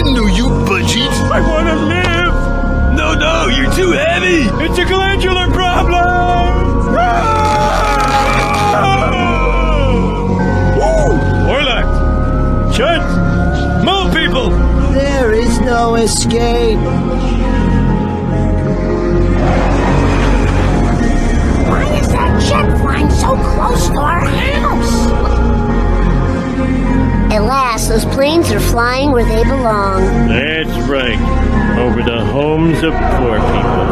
didn't know you budgied. I want to live. No, you're too heavy. It's a glandular problem. Orlac. Chud. Mole people. There is no escape. Why is that jet flying so close to our house? At last, those planes are flying where they belong. That's right. Over the homes of poor people.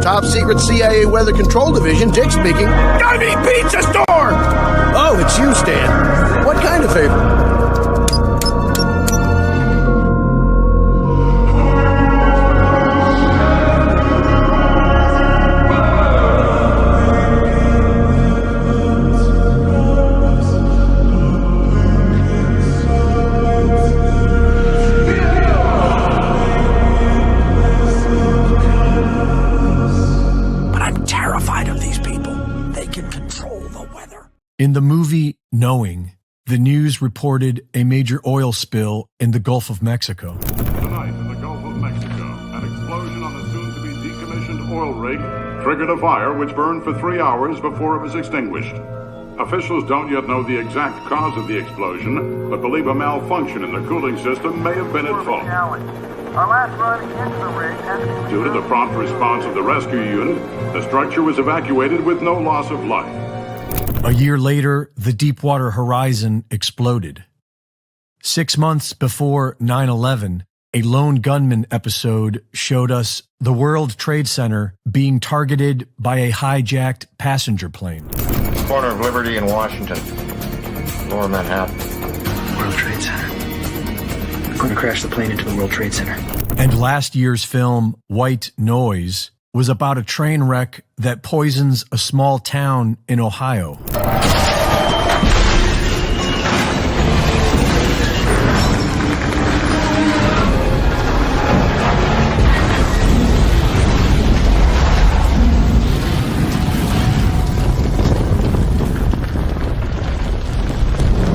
Top secret CIA Weather Control Division, Dick speaking. I need pizza store! Oh, it's you, Stan. What kind of favor? In the movie Knowing, the news reported a major oil spill in the Gulf of Mexico. Tonight in the Gulf of Mexico, an explosion on the soon-to-be decommissioned oil rig triggered a fire which burned for 3 hours before it was extinguished. Officials don't yet know the exact cause of the explosion, but believe a malfunction in the cooling system may have been at fault. Our last run into the rig has to be... Due to the prompt response of the rescue unit, the structure was evacuated with no loss of life. A year later, the Deepwater Horizon exploded. 6 months before 9/11, a lone gunman episode showed us the World Trade Center being targeted by a hijacked passenger plane. Corner of Liberty and Washington, Lower Manhattan. World Trade Center. We're going to crash the plane into the World Trade Center. And last year's film, White Noise, was about a train wreck that poisons a small town in Ohio.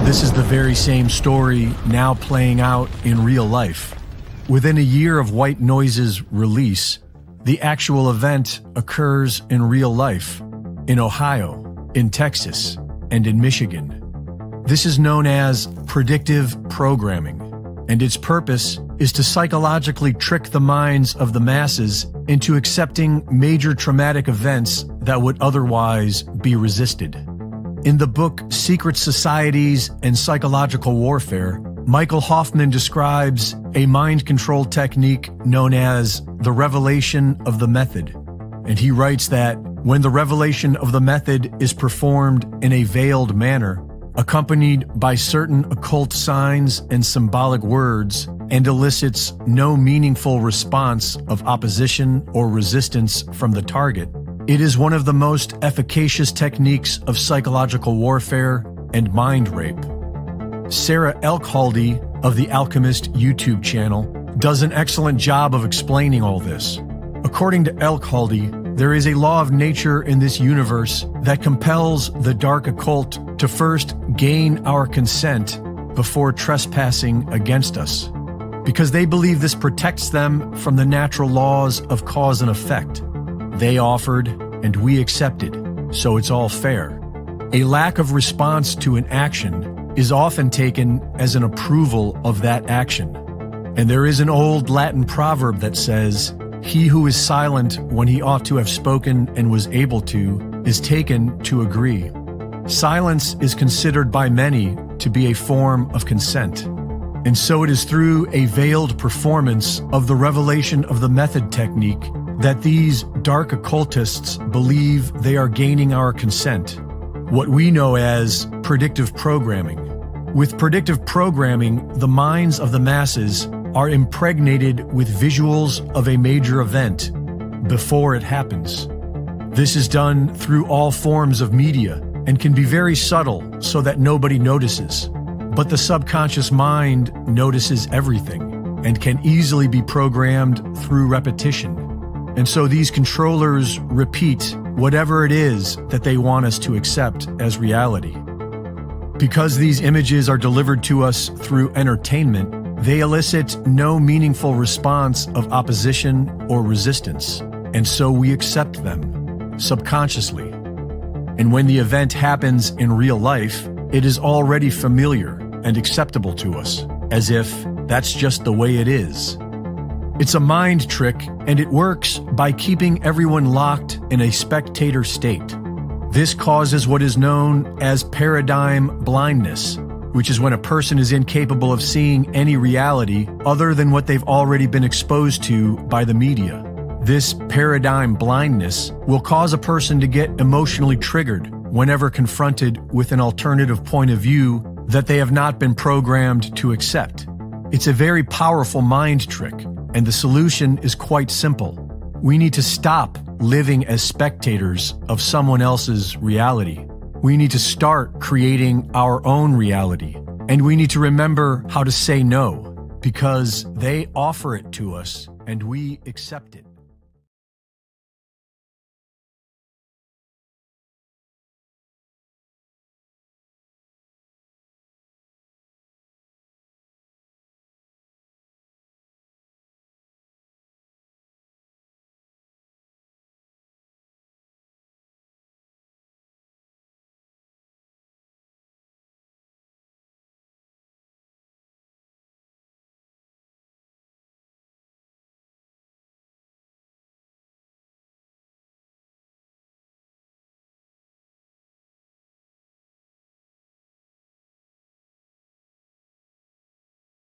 This is the very same story now playing out in real life. Within a year of White Noise's release, the actual event occurs in real life, in Ohio, in Texas, and in Michigan. This is known as predictive programming, and its purpose is to psychologically trick the minds of the masses into accepting major traumatic events that would otherwise be resisted. In the book Secret Societies and Psychological Warfare, Michael Hoffman describes a mind control technique known as the revelation of the method. And he writes that when the revelation of the method is performed in a veiled manner, accompanied by certain occult signs and symbolic words, and elicits no meaningful response of opposition or resistance from the target, it is one of the most efficacious techniques of psychological warfare and mind rape. Sarah Elkhaldy of the Alchemist YouTube channel does an excellent job of explaining all this. According to Elkhaldy, there is a law of nature in this universe that compels the dark occult to first gain our consent before trespassing against us, because they believe this protects them from the natural laws of cause and effect. They offered, and we accepted, so it's all fair. A lack of response to an action is often taken as an approval of that action. And there is an old Latin proverb that says, "He who is silent when he ought to have spoken and was able to, is taken to agree." Silence is considered by many to be a form of consent. And so it is through a veiled performance of the revelation of the method technique that these dark occultists believe they are gaining our consent, what we know as predictive programming. With predictive programming, the minds of the masses are impregnated with visuals of a major event before it happens. This is done through all forms of media and can be very subtle so that nobody notices. But the subconscious mind notices everything and can easily be programmed through repetition. And so these controllers repeat whatever it is that they want us to accept as reality. Because these images are delivered to us through entertainment, They elicit no meaningful response of opposition or resistance, and so we accept them subconsciously. And when the event happens in real life, it is already familiar and acceptable to us, as if that's just the way it is. It's a mind trick, and it works by keeping everyone locked in a spectator state. This causes what is known as paradigm blindness, which is when a person is incapable of seeing any reality other than what they've already been exposed to by the media. This paradigm blindness will cause a person to get emotionally triggered whenever confronted with an alternative point of view that they have not been programmed to accept. It's a very powerful mind trick, and the solution is quite simple. We need to stop living as spectators of someone else's reality. We need to start creating our own reality, and we need to remember how to say no, because they offer it to us and we accept it.